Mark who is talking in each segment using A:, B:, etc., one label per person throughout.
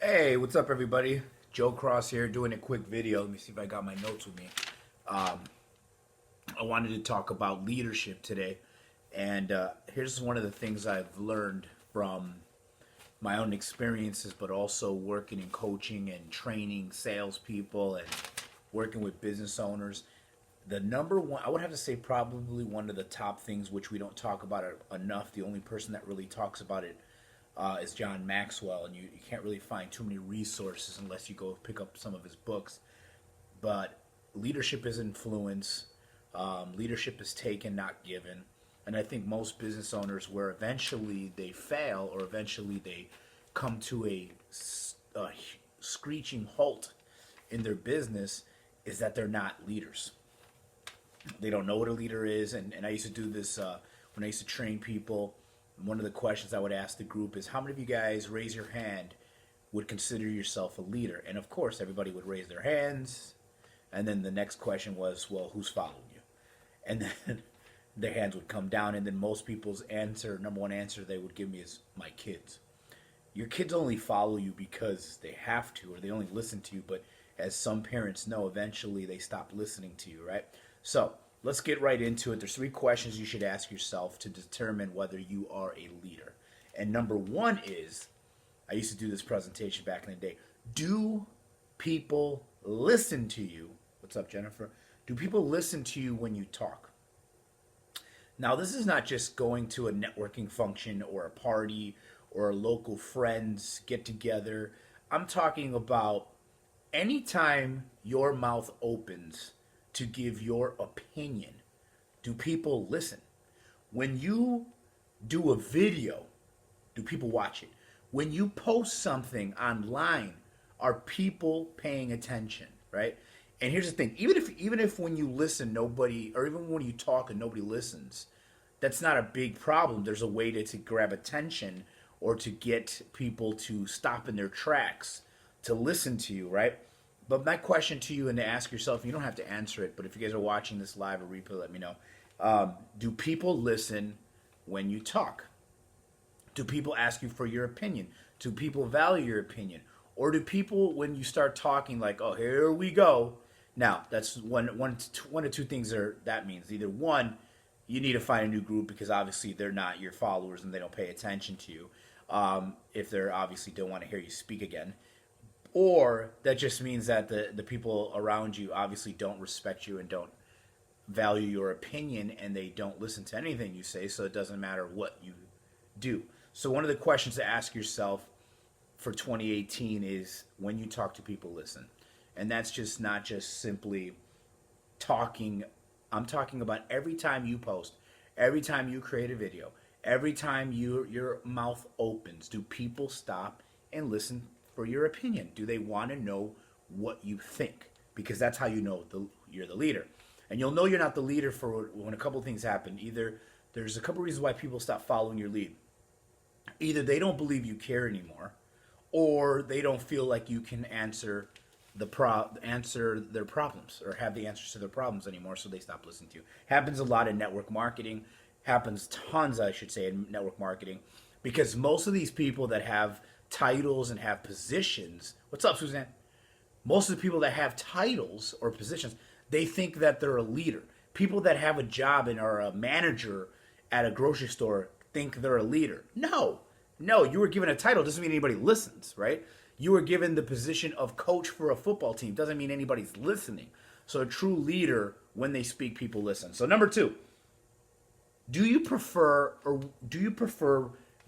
A: Hey, what's up, everybody? Joe Cross here, doing a quick video. Let me see if I got my notes with me. Um, I wanted to talk about leadership today, and here's one of the things I've learned from my own experiences, but also working in coaching and training salespeople and working with business owners. The number one, I would have to say, probably one of the top things which we don't talk about it enough. The only person that really talks about it is John Maxwell, and you can't really find too many resources unless you go pick up some of his books. But leadership is influence, leadership is taken, not given. And I think most business owners, where eventually they fail or eventually they come to a screeching halt in their business, is that they're not leaders. They don't know what a leader is. And I used to do this when I used to train people. One of the questions I would ask the group is, how many of you guys, raise your hand, would consider yourself a leader? And of course, everybody would raise their hands. And then the next question was, well, who's following you? And then their hands would come down. And then most people's answer, number one answer they would give me is, my kids. Your kids only follow you because they have to, or they only listen to you. But as some parents know, eventually they stop listening to you, right? So let's get right into it. There's three questions you should ask yourself to determine whether you are a leader. And number one is, I used to do this presentation back in the day. Do people listen to you? What's up, Jennifer? Do people listen to you when you talk? Now, this is not just going to a networking function or a party or a local friends get together. I'm talking about anytime your mouth opens to give your opinion, do people listen? When you do a video, do people watch it? When you post something online, are people paying attention, right? And here's the thing, even if when you listen nobody, or even when you talk and nobody listens, that's not a big problem. There's a way to grab attention or to get people to stop in their tracks to listen to you, right? But my question to you, and to ask yourself, you don't have to answer it, but if you guys are watching this live or replay, let me know. Do people listen when you talk? Do people ask you for your opinion? Do people value your opinion? Or do people, when you start talking, like, oh, here we go. Now, that's one of two things that means. Either one, you need to find a new group because obviously they're not your followers and they don't pay attention to you. If they're obviously don't want to hear you speak again. Or that just means that the people around you obviously don't respect you and don't value your opinion, and they don't listen to anything you say, so it doesn't matter what you do. So one of the questions to ask yourself for 2018 is, when you talk to people, listen. And that's just not just simply talking. I'm talking about every time you post, every time you create a video, every time your mouth opens, do people stop and listen for your opinion? Do they want to know what you think? Because that's how you know you're the leader. And you'll know you're not the leader for when a couple of things happen. Either there's a couple of reasons why people stop following your lead. Either they don't believe you care anymore, or they don't feel like you can answer answer their problems or have the answers to their problems anymore, so they stop listening to you. Happens a lot in network marketing. Happens tons, I should say, in network marketing, because most of these people that have titles and have positions. What's up, Suzanne? Most of the people that have titles or positions, they think that they're a leader. People that have a job and are a manager at a grocery store think they're a leader. No, no, you were given a title doesn't mean anybody listens, right? You were given the position of coach for a football team doesn't mean anybody's listening. So a true leader, when they speak, people listen. So number two, do you prefer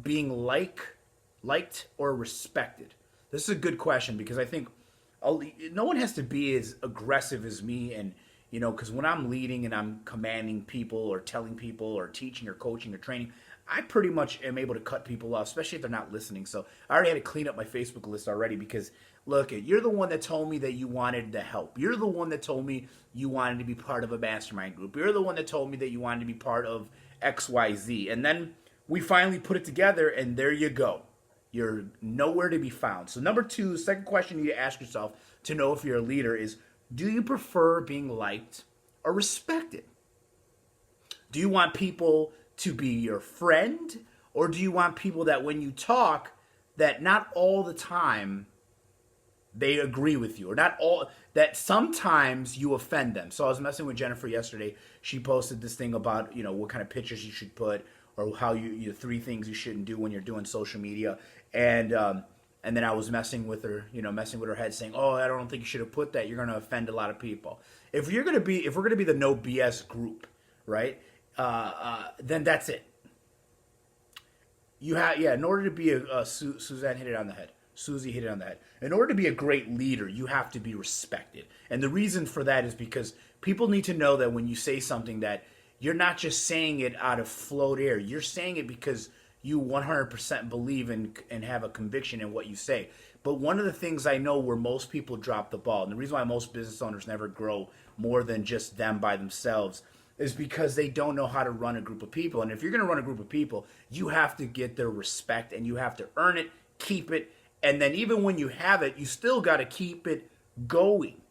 A: being liked or respected? This is a good question because I think no one has to be as aggressive as me, and because when I'm leading and I'm commanding people or telling people or teaching or coaching or training, I pretty much am able to cut people off, especially if they're not listening. So I already had to clean up my Facebook list already because, look, you're the one that told me that you wanted to help. You're the one that told me you wanted to be part of a mastermind group. You're the one that told me that you wanted to be part of XYZ. And then we finally put it together, and there you go. You're nowhere to be found. So number two, second question you need to ask yourself to know if you're a leader is, do you prefer being liked or respected? Do you want people to be your friend, or do you want people that when you talk, that not all the time they agree with you, or not all, that sometimes you offend them. So I was messing with Jennifer yesterday. She posted this thing about, what kind of pictures you should put, or how you 3 things you shouldn't do when you're doing social media. And then I was messing with her, messing with her head, saying, "Oh, I don't think you should have put that. You're going to offend a lot of people." If we're going to be the no BS group, right? Then that's it. In order to be Suzanne hit it on the head. Susie hit it on the head. In order to be a great leader, you have to be respected. And the reason for that is because people need to know that when you say something, that you're not just saying it out of float air. You're saying it because you 100% believe in and have a conviction in what you say. But one of the things I know where most people drop the ball, and the reason why most business owners never grow more than just them by themselves, is because they don't know how to run a group of people. And if you're going to run a group of people, you have to get their respect, and you have to earn it, keep it, and then even when you have it, you still got to keep it going.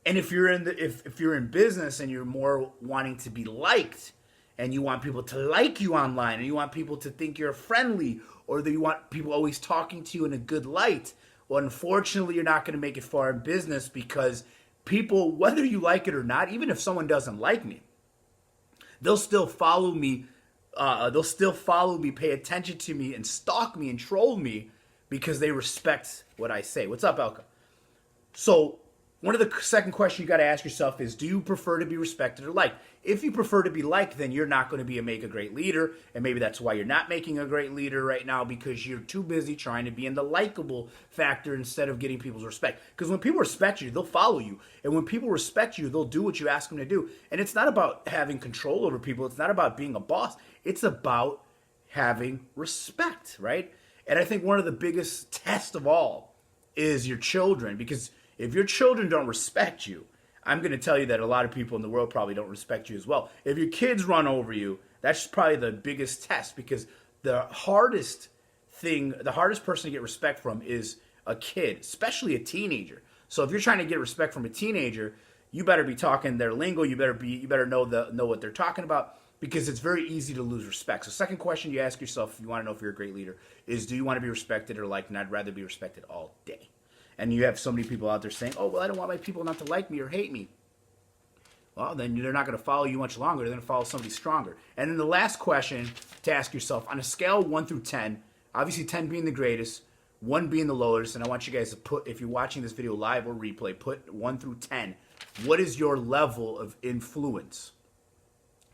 A: And if you're if you're in business and you're more wanting to be liked, and you want people to like you online, and you want people to think you're friendly, or that you want people always talking to you in a good light, well, unfortunately, you're not going to make it far in business, because people, whether you like it or not, even if someone doesn't like me, they'll still follow me. They'll still follow me, pay attention to me, and stalk me and troll me because they respect what I say. What's up, Elka? So one of the second questions you got to ask yourself is, do you prefer to be respected or liked? If you prefer to be liked, then you're not going to make a great leader, and maybe that's why you're not making a great leader right now, because you're too busy trying to be in the likable factor instead of getting people's respect. Because when people respect you, they'll follow you, and when people respect you, they'll do what you ask them to do. And it's not about having control over people. It's not about being a boss. It's about having respect, right? And I think one of the biggest tests of all is your children, because if your children don't respect you, I'm going to tell you that a lot of people in the world probably don't respect you as well. If your kids run over you, that's probably the biggest test, because the hardest person to get respect from is a kid, especially a teenager. So if you're trying to get respect from a teenager, you better be talking their lingo. You better know what they're talking about, because it's very easy to lose respect. So second question you ask yourself if you want to know if you're a great leader is, do you want to be respected or liked? And I'd rather be respected all day. And you have so many people out there saying, "Oh, well, I don't want my people not to like me or hate me." Well, then they're not going to follow you much longer. They're going to follow somebody stronger. And then the last question to ask yourself, on a scale of 1 through 10, obviously 10 being the greatest, 1 being the lowest, and I want you guys to put, if you're watching this video live or replay, put 1 through 10. What is your level of influence?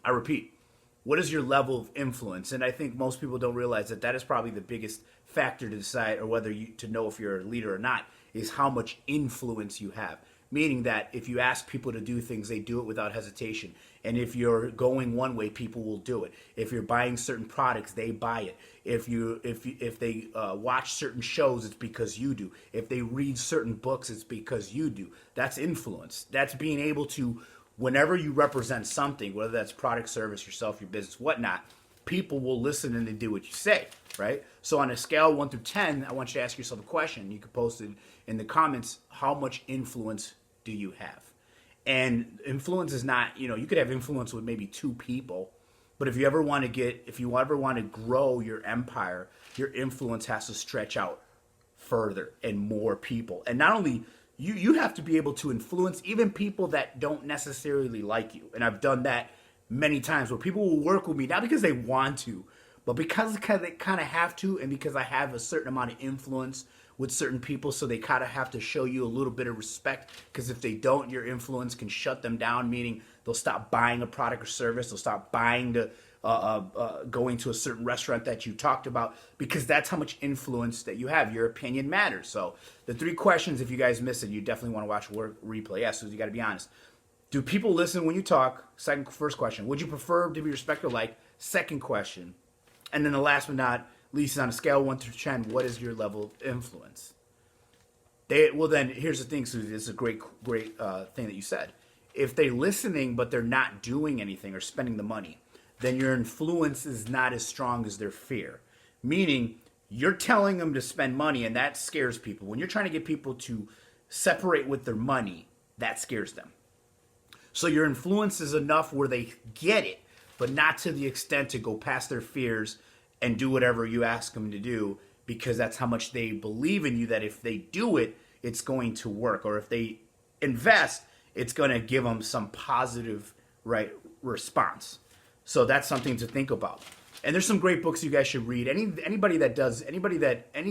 A: I repeat, what is your level of influence? And I think most people don't realize that that is probably the biggest factor to decide, or to know if you're a leader or not, is how much influence you have. Meaning that if you ask people to do things, they do it without hesitation. And if you're going one way, people will do it. If you're buying certain products, they buy it. If they watch certain shows, it's because you do. If they read certain books, it's because you do. That's influence. That's being able to, whenever you represent something, whether that's product, service, yourself, your business, whatnot, people will listen and they do what you say, right? So on a scale of 1 through 10, I want you to ask yourself a question. You can post it in the comments. How much influence do you have? And influence is not, you could have influence with maybe 2 people, but if you ever want to grow your empire, your influence has to stretch out further and more people. And not only you have to be able to influence even people that don't necessarily like you. And I've done that many times where people will work with me, not because they want to, but because they kind of have to, and because I have a certain amount of influence with certain people, so they kind of have to show you a little bit of respect, because if they don't, your influence can shut them down, meaning they'll stop buying a product or service, they'll stop buying going to a certain restaurant that you talked about, because that's how much influence that you have. Your opinion matters. So the 3 questions, if you guys miss it, you definitely want to watch a replay. Yeah, so you got to be honest. Do people listen when you talk? First question. Would you prefer to be respected or liked? Second question. And then the last but not least, on a scale of 1 through 10, what is your level of influence? Well, then here's the thing, Susie. This is a great thing that you said. If they're listening but they're not doing anything or spending the money, then your influence is not as strong as their fear. Meaning, you're telling them to spend money, and that scares people. When you're trying to get people to separate with their money, that scares them. So your influence is enough where they get it, but not to the extent to go past their fears and do whatever you ask them to do, because that's how much they believe in you, that if they do it, it's going to work. Or if they invest, it's going to give them some positive, right, response. So that's something to think about. And there's some great books you guys should read. Any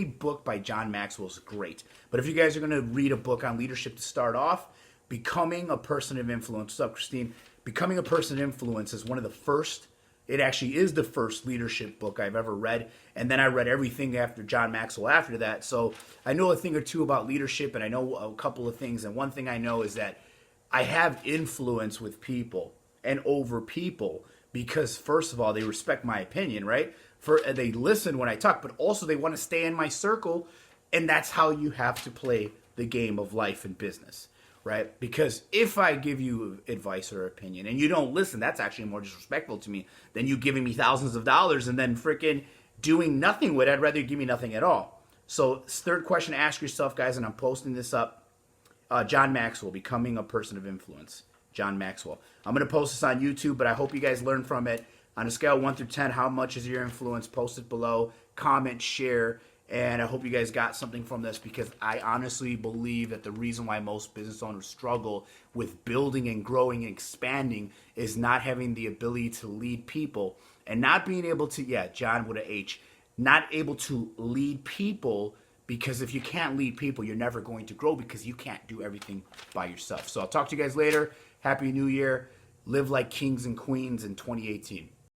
A: book by John Maxwell is great. But if you guys are going to read a book on leadership to start off, Becoming a Person of Influence. What's up, Christine? Becoming a Person of Influence is one of the first. It actually is the first leadership book I've ever read. And then I read everything after John Maxwell after that. So I know a thing or two about leadership, and I know a couple of things. And one thing I know is that I have influence with people and over people because, first of all, they respect my opinion, right? They listen when I talk, but also they want to stay in my circle. And that's how you have to play the game of life and business, right? Because if I give you advice or opinion and you don't listen, that's actually more disrespectful to me than you giving me thousands of dollars and then freaking doing nothing with it. I'd rather you give me nothing at all. So third question to ask yourself, guys, and I'm posting this up. John Maxwell, Becoming a Person of Influence. John Maxwell. I'm going to post this on YouTube, but I hope you guys learn from it. On a scale of 1 through 10, how much is your influence? Post it below. Comment, share. And I hope you guys got something from this because I honestly believe that the reason why most business owners struggle with building and growing and expanding is not having the ability to lead people and not being able to, John with an H, not able to lead people because if you can't lead people, you're never going to grow because you can't do everything by yourself. So I'll talk to you guys later. Happy New Year. Live like kings and queens in 2018.